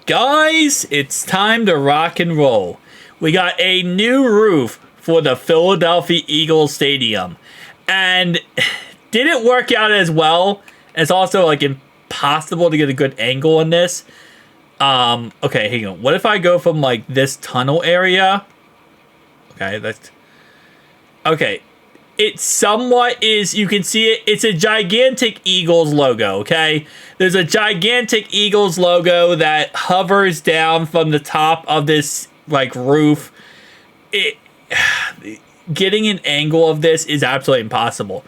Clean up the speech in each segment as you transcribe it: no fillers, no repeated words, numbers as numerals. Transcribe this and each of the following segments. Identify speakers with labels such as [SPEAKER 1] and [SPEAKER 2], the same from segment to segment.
[SPEAKER 1] Guys, it's time to rock and roll. We got a new roof for the Philadelphia Eagles Stadium, and didn't work out as well. It's also like impossible to get a good angle on this. Okay, hang on. What if I go from like this tunnel area? Okay. It somewhat is, you can see it, it's a gigantic Eagles logo, okay? There's a gigantic Eagles logo that hovers down from the top of this, like, roof. Getting an angle of this is absolutely impossible.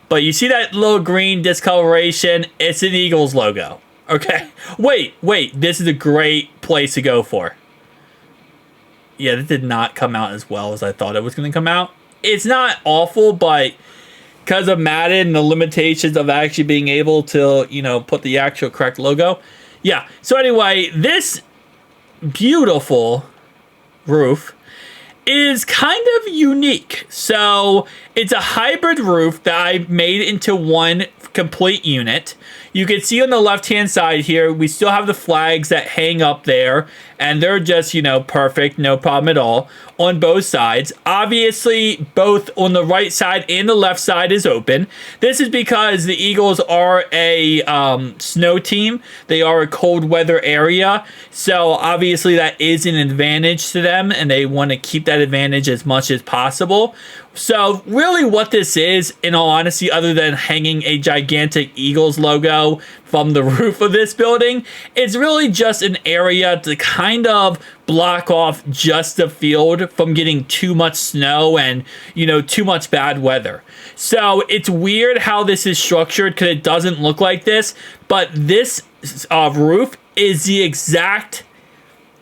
[SPEAKER 1] But you see that little green discoloration? It's an Eagles logo, okay? Wait, this is a great place to go for. Yeah, that did not come out as well as I thought it was going to come out. It's not awful, but because of Madden and the limitations of actually being able to, put the actual correct logo. Yeah, so anyway, this beautiful roof is kind of unique. So it's a hybrid roof that I made into one complete unit. You can see on the left-hand side here, we still have the flags that hang up there, and they're just, perfect, no problem at all on both sides. Obviously, both on the right side and the left side is open. This is because the Eagles are a snow team. They are a cold weather area, so obviously that is an advantage to them, and they want to keep that advantage as much as possible. So really what this is, in all honesty, other than hanging a gigantic Eagles logo from the roof of this building, it's really just an area to kind of block off just the field from getting too much snow and, too much bad weather. So it's weird how this is structured because it doesn't look like this, but this roof is the exact,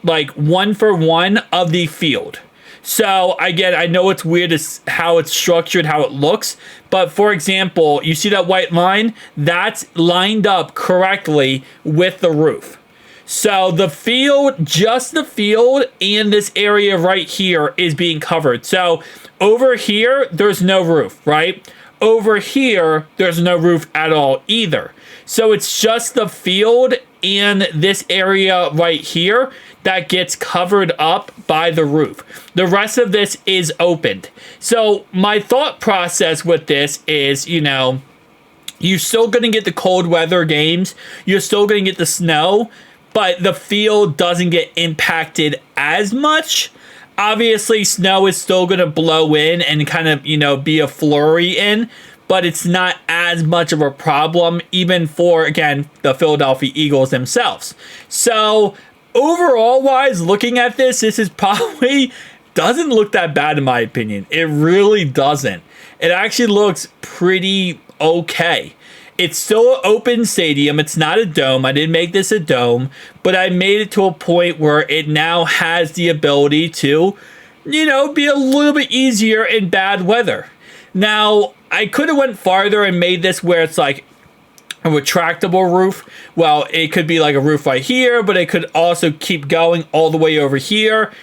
[SPEAKER 1] one-for-one of the field. So, again, I know it's weird how it's structured, how it looks. But, for example, you see that white line? That's lined up correctly with the roof. So, the field, just the field and this area right here is being covered. So, over here, there's no roof, right? Over here, there's no roof at all either. So, it's just the field and this area right here that gets covered up by the roof. The rest of this is opened. So my thought process with this is, you're still going to get the cold weather games. You're still going to get the snow, but the field doesn't get impacted as much. Obviously, snow is still going to blow in and kind of, be a flurry in, but it's not as much of a problem, even for, again, the Philadelphia Eagles themselves. So overall wise, looking at this is probably doesn't look that bad in my opinion. It really doesn't. It actually looks pretty okay. It's still an open stadium. It's not a dome. I didn't make this a dome, but I made it to a point where it now has the ability to, be a little bit easier in bad weather. Now, I could have went farther and made this where it's like a retractable roof. Well, it could be like a roof right here, but it could also keep going all the way over here.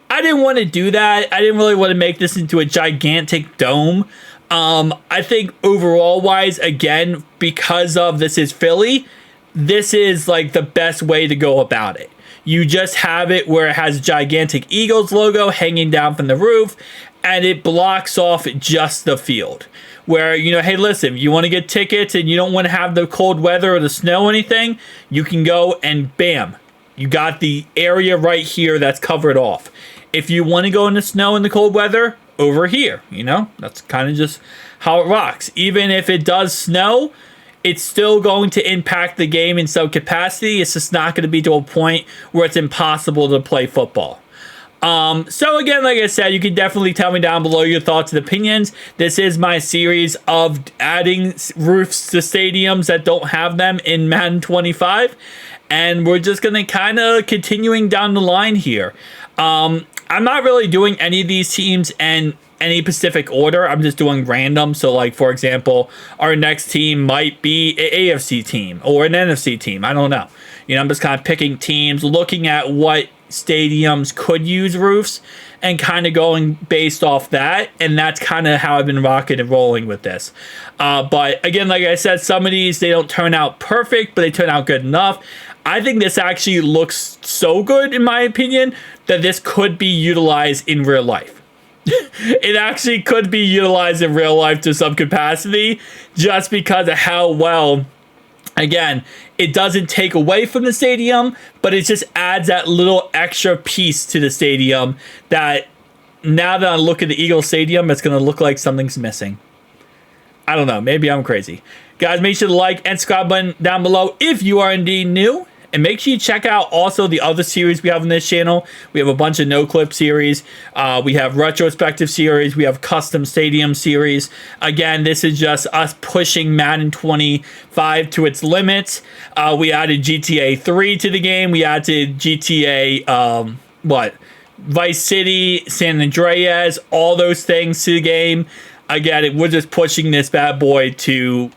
[SPEAKER 1] I didn't want to do that. I didn't really want to make this into a gigantic dome. I think overall wise, again, because of this is Philly, this is like the best way to go about it. You just have it where it has a gigantic Eagles logo hanging down from the roof, and it blocks off just the field. Where, hey, listen, if you want to get tickets and you don't want to have the cold weather or the snow or anything, you can go and bam, you got the area right here that's covered off. If you want to go in the snow and the cold weather, over here, that's kind of just how it rocks. Even if it does snow, it's still going to impact the game in some capacity. It's just not going to be to a point where it's impossible to play football. So again, like I said, you can definitely tell me down below your thoughts and opinions. This is my series of adding roofs to stadiums that don't have them in Madden 25. And we're just going to kind of continuing down the line here. I'm not really doing any of these teams in any specific order. I'm just doing random. So like, for example, our next team might be an AFC team or an NFC team. I don't know. I'm just kind of picking teams, looking at what stadiums could use roofs and kind of going based off that. And that's kind of how I've been rocking and rolling with this. But again, like I said, some of these, they don't turn out perfect, but they turn out good enough. I think this actually looks so good, in my opinion, that this could be utilized in real life. It actually could be utilized in real life to some capacity, just because of how well, again, it doesn't take away from the stadium, but it just adds that little extra piece to the stadium that now that I look at the Eagle Stadium, it's going to look like something's missing. I don't know. Maybe I'm crazy. Guys, make sure to like and subscribe button down below if you are indeed new. And make sure you check out also the other series we have on this channel. We have a bunch of no-clip series. We have retrospective series. We have custom stadium series. Again, this is just us pushing Madden 25 to its limits. We added GTA 3 to the game. We added GTA, Vice City, San Andreas, all those things to the game. Again, we're just pushing this bad boy to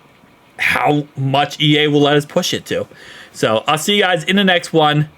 [SPEAKER 1] how much EA will let us push it to. So I'll see you guys in the next one.